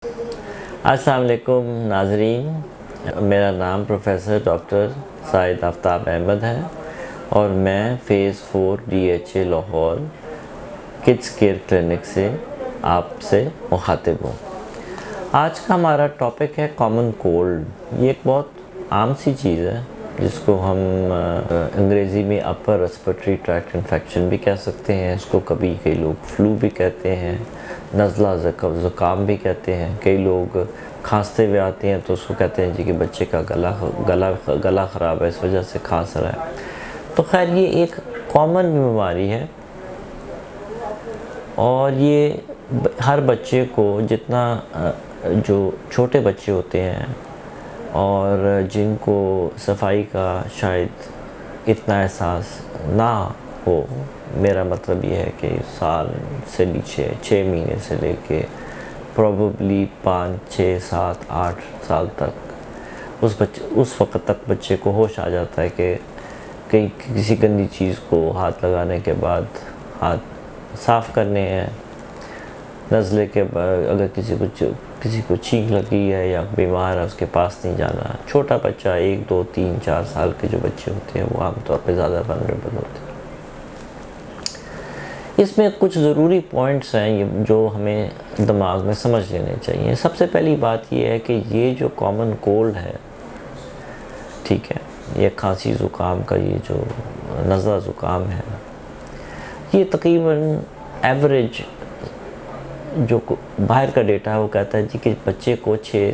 अस्सलाम वालेकुम नाज़रीन, मेरा नाम प्रोफेसर डॉक्टर साहिद आफ्ताब अहमद है और मैं phase 4 DHA Lahore kids care clinic से आपसे मुखातिब हूँ। आज का हमारा टॉपिक है कॉमन कोल्ड। ये एक बहुत आम सी चीज़ है जिसको हम अंग्रेज़ी में अपर रेस्पिरेटरी ट्रैक्ट इन्फेक्शन भी कह सकते हैं। इसको कभी कई लोग फ्लू भी कहते हैं, नज़ला ज़ुकाम भी कहते हैं। कई लोग खांसते हुए आते हैं तो उसको कहते हैं जी कि बच्चे का गला ख़राब है, इस वजह से खांस रहा है। तो खैर ये एक कॉमन बीमारी है और ये हर बच्चे को, जितना जो छोटे बच्चे होते हैं और जिनको सफाई का शायद इतना एहसास ना हो, मेरा मतलब ये है कि साल से नीचे 6 महीने से लेके प्रॉबली 5, 6, 7, 8 साल तक उस वक्त तक बच्चे को होश आ जाता है कि कहीं किसी गंदी चीज़ को हाथ लगाने के बाद हाथ साफ़ करने हैं। नज़ले के बाद अगर किसी को छींक लगी है या बीमार है, उसके पास नहीं जाना। छोटा बच्चा 1, 2, 3, 4 साल के जो बच्चे होते हैं वो आमतौर पर ज़्यादा वल्नरेबल होते हैं। इसमें कुछ ज़रूरी पॉइंट्स हैं जो हमें दिमाग में समझ लेने चाहिए। सबसे पहली बात ये है कि ये जो कॉमन कोल्ड है, ठीक है, ये खांसी ज़ुकाम का ये जो नज़ला ज़ुकाम है, ये तकरीबन एवरेज जो बाहर का डेटा है वो कहता है जी कि बच्चे को 6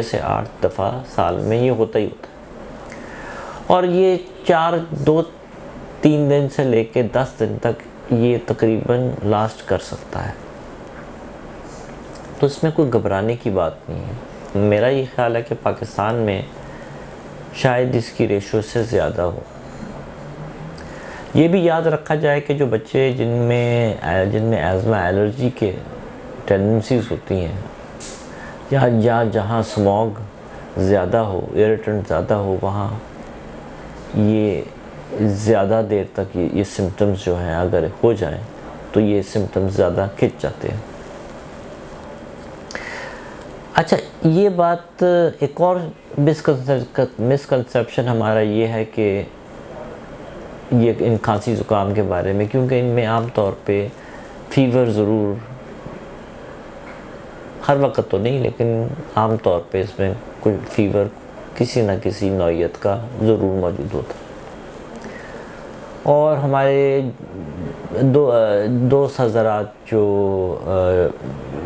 से 8 दफ़ा साल में ये होता ही होता है। और ये 2-3 दिन से लेके 10 दिन तक ये तकरीबन लास्ट कर सकता है। तो इसमें कोई घबराने की बात नहीं है। मेरा ये ख्याल है कि पाकिस्तान में शायद इसकी रेशो से ज़्यादा हो। ये भी याद रखा जाए कि जो बच्चे जिनमें एज़मा एलर्जी के टेंडेंसीज़ होती हैं या जहाँ स्मॉग ज़्यादा हो, इरिटेंट ज़्यादा हो, वहाँ ये ज़्यादा देर तक ये सिम्टम्स जो हैं अगर हो जाएं तो ये सिम्टम्स ज़्यादा खिंच जाते हैं। अच्छा, ये बात, एक और मिसकंसेप्शन हमारा ये है कि ये इन खांसी ज़ुकाम के बारे में, क्योंकि इनमें आम तौर पे फ़ीवर ज़रूर, हर वक्त तो नहीं लेकिन आम तौर पे इसमें कोई फ़ीवर किसी न किसी नौइयत का ज़रूर मौजूद होता है। और हमारे दोस्त हज़रात जो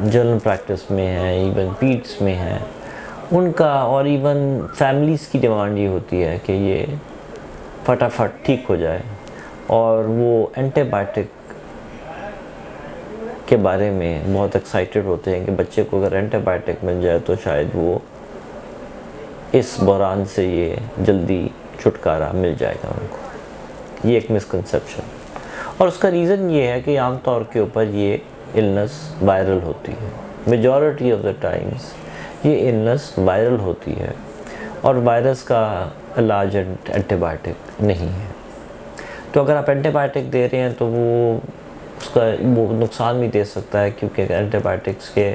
जनरल प्रैक्टिस में हैं, इवन पीड्स में हैं, उनका और इवन फैमिलीज़ की डिमांड ये होती है कि ये फटाफट ठीक हो जाए और वो एंटीबायोटिक के बारे में बहुत एक्साइटेड होते हैं कि बच्चे को अगर एंटीबायोटिक मिल जाए तो शायद वो इस बहरान से ये जल्दी छुटकारा मिल जाएगा उनको। ये एक मिसकंसेप्शन, और उसका रीज़न ये है कि आम तौर के ऊपर ये इलनेस वायरल होती है। मेजॉरिटी ऑफ द टाइम्स ये इलनेस वायरल होती है और वायरस का इलाज एंटीबायोटिक नहीं है। तो अगर आप एंटीबायोटिक दे रहे हैं तो वो नुकसान भी दे सकता है, क्योंकि एंटीबायोटिक्स के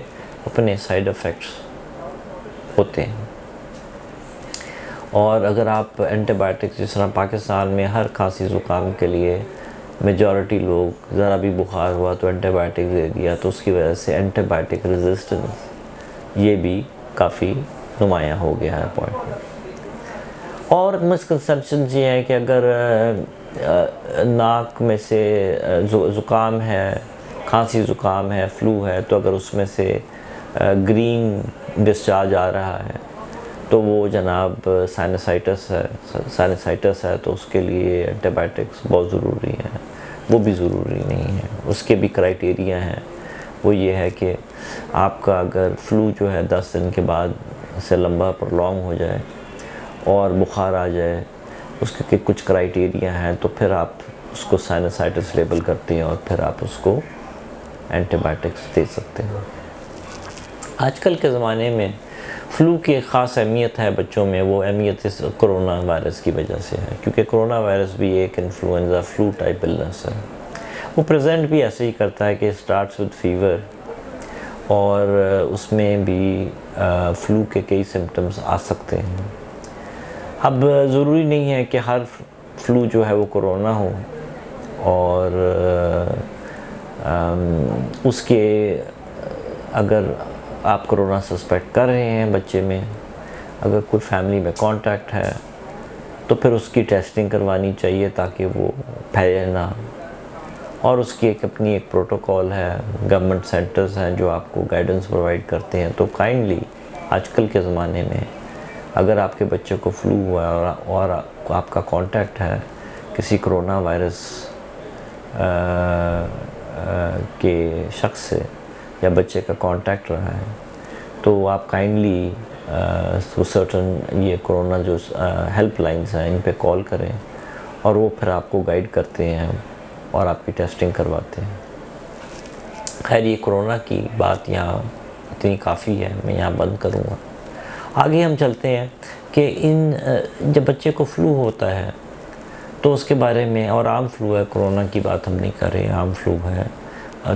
अपने साइड इफ़ेक्ट्स होते हैं। और अगर आप एंटीबायोटिक्स, जिस तरह पाकिस्तान में हर खांसी ज़ुकाम के लिए मेजॉरिटी लोग ज़रा भी बुखार हुआ तो एंटीबायोटिक दे दिया, तो उसकी वजह से एंटीबायोटिक रेजिस्टेंस ये भी काफ़ी नुमायाँ हो गया है पॉइंट में। और मिसकंसेप्शन ये है कि अगर नाक में से ज़ुकाम है, खांसी ज़ुकाम है, फ्लू है, तो अगर उसमें से ग्रीन डिस्चार्ज आ रहा है तो वो जनाब साइनसाइटिस है, तो उसके लिए एंटीबायोटिक्स बहुत ज़रूरी हैं। वो भी ज़रूरी नहीं है, उसके भी क्राइटेरिया हैं। वो ये है कि आपका अगर फ्लू जो है 10 दिन के बाद से लंबा प्रोलॉन्ग हो जाए और बुखार आ जाए, उसके कुछ क्राइटेरिया हैं, तो फिर आप उसको साइनसाइटिस लेबल करते हैं और फिर आप उसको एंटीबायोटिक्स दे सकते हैं। आजकल के ज़माने में फ़्लू की एक ख़ास अहमियत है बच्चों में। वो अहमियत इस कोरोना वायरस की वजह से है, क्योंकि कोरोना वायरस भी एक इन्फ्लुएंज़ा फ्लू टाइप इलनेस है। वो प्रेजेंट भी ऐसे ही करता है कि स्टार्ट्स विद फीवर और उसमें भी फ्लू के कई सिम्टम्स आ सकते हैं। अब ज़रूरी नहीं है कि हर फ्लू जो है वो कोरोना हो, और उसके अगर आप कोरोना सस्पेक्ट कर रहे हैं बच्चे में, अगर कोई फैमिली में कांटेक्ट है, तो फिर उसकी टेस्टिंग करवानी चाहिए ताकि वो फैले ना। और उसकी अपनी एक प्रोटोकॉल है, गवर्नमेंट सेंटर्स हैं जो आपको गाइडेंस प्रोवाइड करते हैं। तो काइंडली आजकल के ज़माने में अगर आपके बच्चे को फ्लू हुआ है और आपका कांटेक्ट है किसी कोरोना वायरस के शख्स से, या बच्चे का कांटेक्ट रहा है, तो आप काइंडली सर्टन ये कोरोना जो हेल्पलाइंस हैं इन पे कॉल करें, और वो फिर आपको गाइड करते हैं और आपकी टेस्टिंग करवाते हैं। खैर, ये कोरोना की बात यहाँ इतनी काफ़ी है, मैं यहाँ बंद करूँगा। आगे हम चलते हैं कि जब बच्चे को फ्लू होता है तो उसके बारे में, और आम फ्लू है, कोरोना की बात हम नहीं कर रहे, आम फ्लू है,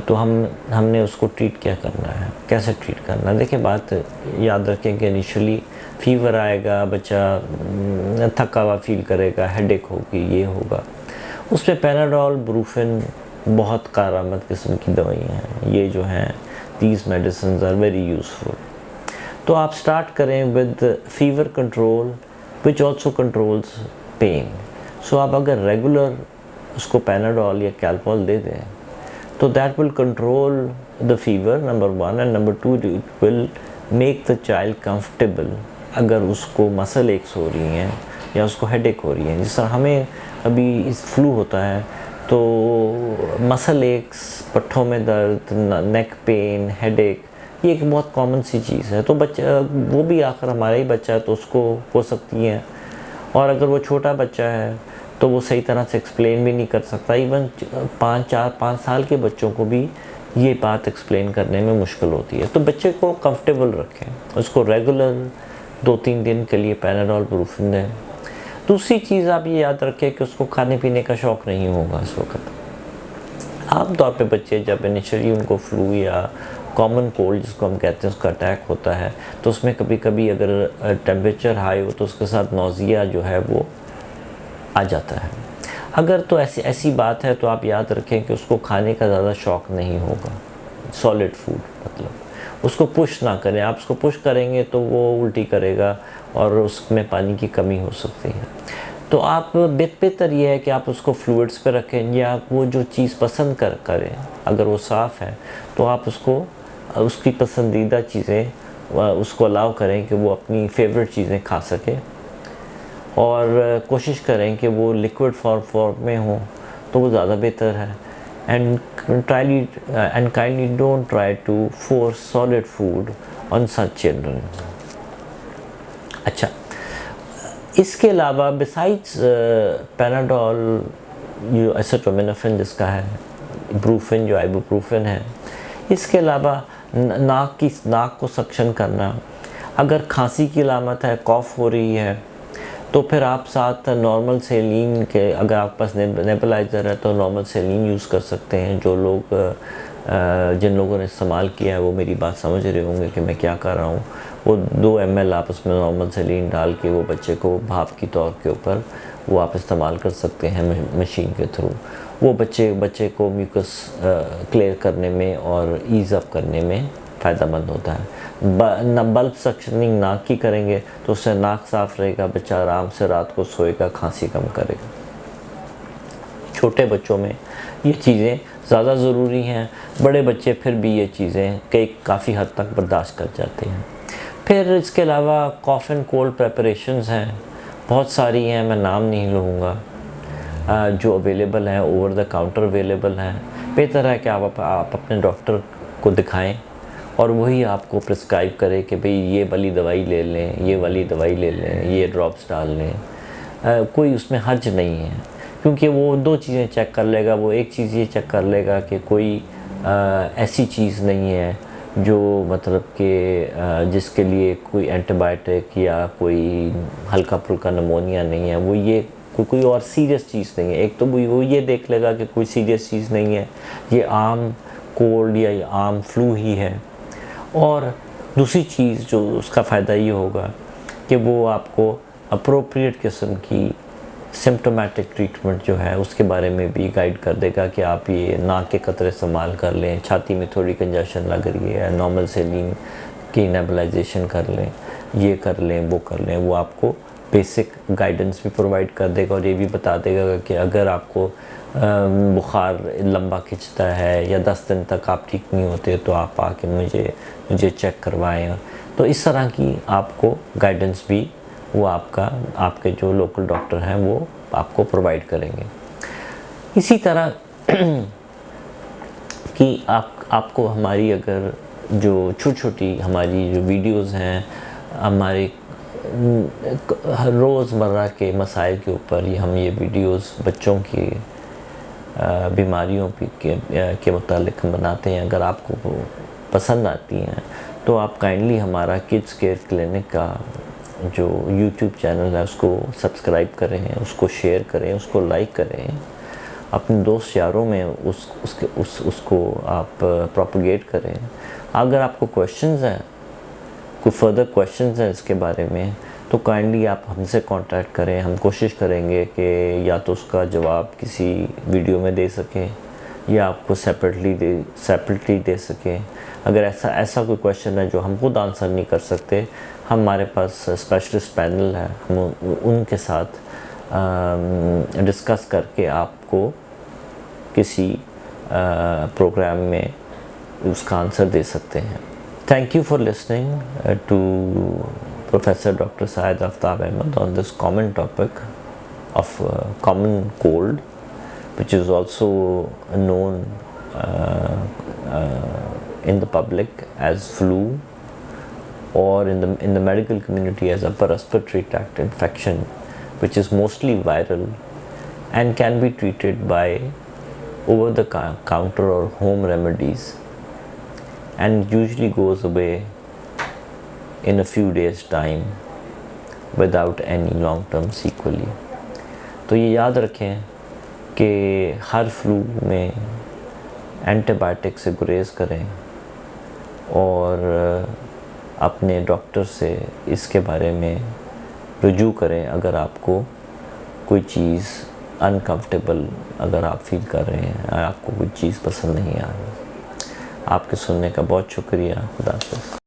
तो हमने उसको ट्रीट क्या करना है, कैसे ट्रीट करना है। देखिए, बात याद रखें कि इनिशियली फीवर आएगा, बच्चा थका हुआ फील करेगा, हेडेक होगी, ये होगा, उसमें पैराडोल, ब्रूफिन बहुत कारआमद किस्म की दवाइयाँ हैं। ये जो हैं, these medicine are very useful. तो आप स्टार्ट करें with fever control which also controls pain. So आप अगर रेगुलर उसको पैनाडोल या कैल्पोल दे दें तो that will control the fever, number 1, and number 2 it will make the child comfortable. अगर उसको मसल एक्स हो रही हैं या उसको हेडेक हो रही है, जिस तरह हमें अभी इस फ्लू होता है तो मसल एक्स, पट्ठों में दर्द, नेक पेन, हेडेक, ये एक बहुत कॉमन सी चीज़ है। तो बच्चा, वो भी आखिर हमारा ही बच्चा है, तो उसको हो सकती है। और अगर वो छोटा बच्चा है तो वो सही तरह से एक्सप्लेन भी नहीं कर सकता। इवन 5 साल के बच्चों को भी ये बात एक्सप्लेन करने में मुश्किल होती है। तो बच्चे को कंफर्टेबल रखें, उसको रेगुलर 2-3 दिन के लिए पैनाडोल, ब्रूफिन दें। दूसरी चीज़ आप ये याद रखें कि उसको खाने पीने का शौक़ नहीं होगा इस वक्त। आमतौर पे बच्चे जब इनिशियली उनको फ्लू या कॉमन कोल्ड जिसको हम कहते हैं उसका अटैक होता है, तो उसमें कभी कभी अगर टेम्परेचर हाई हो तो उसके साथ नौजिया जो है वो आ जाता है। अगर तो ऐसी बात है तो आप याद रखें कि उसको खाने का ज़्यादा शौक़ नहीं होगा, सॉलिड फूड, मतलब उसको पुश ना करें। आप उसको पुश करेंगे तो वो उल्टी करेगा और उसमें पानी की कमी हो सकती है। तो आप बेहतर ये है कि आप उसको फ्लूइड्स पे रखें, या वो जो चीज़ पसंद करें, अगर वो साफ़ है तो आप उसको उसकी पसंदीदा चीज़ें उसको अलाउ करें कि वो अपनी फेवरेट चीज़ें खा सके, और कोशिश करें कि वो लिक्विड फॉर्म में हो तो वो ज़्यादा बेहतर है। And kindly don't try to force solid food on such children. अच्छा, इसके अलावा बिसाइड्स पैनाडोल, जो एसिटामिनोफेन जिसका है, ब्रूफिन जो आइबुप्रोफेन है, इसके अलावा नाक को सक्शन करना। अगर खांसी की अलामत है, कॉफ़ हो रही है, तो फिर आप साथ नॉर्मल सेलिन के, अगर आपके पास नेबुलाइज़र है तो नॉर्मल सेलिन यूज़ कर सकते हैं। जो लोग जिन लोगों ने इस्तेमाल किया है वो मेरी बात समझ रहे होंगे कि मैं क्या कर रहा हूँ। वो 2 ml आप उसमें नॉर्मल सेलिन डाल के वो बच्चे को भाप की तौर के ऊपर वो आप इस्तेमाल कर सकते हैं मशीन के थ्रू। वो बच्चे को म्यूकस क्लियर करने में और ईज़ अप करने में फ़ायदेमंद होता है। बल्ब सक्शनिंग नाक की करेंगे तो उससे नाक साफ़ रहेगा, बच्चा आराम से रात को सोएगा, खांसी कम करेगा। छोटे बच्चों में ये चीज़ें ज़्यादा ज़रूरी हैं, बड़े बच्चे फिर भी ये चीज़ें काफ़ी हद तक बर्दाश्त कर जाते हैं। फिर इसके अलावा कॉफ़ एंड कोल्ड प्रेपरेशंस हैं, बहुत सारी हैं, मैं नाम नहीं लूँगा, जो अवेलेबल हैं, ओवर द काउंटर अवेलेबल हैं। बेहतर है कि आप अपने डॉक्टर को दिखाएं और वही आपको प्रिस्क्राइब करे कि भाई ये वाली दवाई ले लें, ये वाली दवाई ले लें, ये ड्रॉप्स डाल लें। कोई उसमें हर्ज नहीं है, क्योंकि वो 2 चीज़ें चेक कर लेगा। वो एक चीज़ ये चेक कर लेगा कि कोई ऐसी चीज़ नहीं है जो मतलब कि जिसके लिए कोई एंटीबायोटिक या कोई हल्का फुल्का नमोनिया नहीं है। वो ये कोई और सीरियस चीज़ नहीं है। एक तो वो ये देख लेगा कि कोई सीरियस चीज़ नहीं है, ये आम कोल्ड या आम फ्लू ही है। और दूसरी चीज़ जो उसका फ़ायदा ये होगा कि वो आपको अप्रोप्रिएट किस्म की सिम्प्टोमेटिक ट्रीटमेंट जो है उसके बारे में भी गाइड कर देगा कि आप ये नाक के कतरे इस्तेमाल कर लें, छाती में थोड़ी कंजशन लग रही है, नॉर्मल सेलिन की नेबुलाइजेशन कर लें, ये कर लें, वो कर लें। वो आपको बेसिक गाइडेंस भी प्रोवाइड कर देगा और ये भी बता देगा कि अगर आपको बुखार लंबा खिंचता है या 10 दिन तक आप ठीक नहीं होते तो आप आके मुझे चेक करवाएं। तो इस तरह की आपको गाइडेंस भी वो आपके जो लोकल डॉक्टर हैं वो आपको प्रोवाइड करेंगे। इसी तरह कि आपको हमारी अगर जो छोटी हमारी जो वीडियोस हैं हमारे रोज़मर्रा के मसाइल के ऊपर हम ये वीडियोस बच्चों की बीमारियों के मुतालिक हम बनाते हैं, अगर आपको वो पसंद आती हैं तो आप काइंडली हमारा किड्स केयर क्लिनिक का जो यूट्यूब चैनल है उसको सब्सक्राइब करें, उसको शेयर करें, उसको लाइक करें, अपने दोस्त यारों में उसको आप प्रोपगेट करें। अगर आपको क्वेश्चंस हैं, कोई फर्दर क्वेश्चंस हैं इसके बारे में तो काइंडली आप हमसे कांटेक्ट करें। हम कोशिश करेंगे कि या तो उसका जवाब किसी वीडियो में दे सकें या आपको सेपरेटली दे सकें। अगर ऐसा कोई क्वेश्चन है जो हम खुद आंसर नहीं कर सकते, हमारे पास स्पेशलिस्ट पैनल है, हम उनके साथ डिस्कस करके आपको किसी प्रोग्राम में उसका आंसर दे सकते हैं। Thank you for listening to Professor Dr. Syed Aftab Ahmed on this common topic of common cold, which is also known in the public as flu, or in the medical community as upper respiratory tract infection, which is mostly viral and can be treated by over the counter or home remedies, and usually goes away in a few days time without any long term sequelae. तो ये याद रखें कि हर flu में antibiotic से गुरेज करें और अपने डॉक्टर से इसके बारे में रुजू करें अगर आपको कोई चीज़ अनकंफर्टेबल अगर आप फील कर रहे हैं, आपको कोई चीज़ पसंद नहीं आ रही। आपके सुनने का बहुत शुक्रिया। खुदा हाफ़िज़।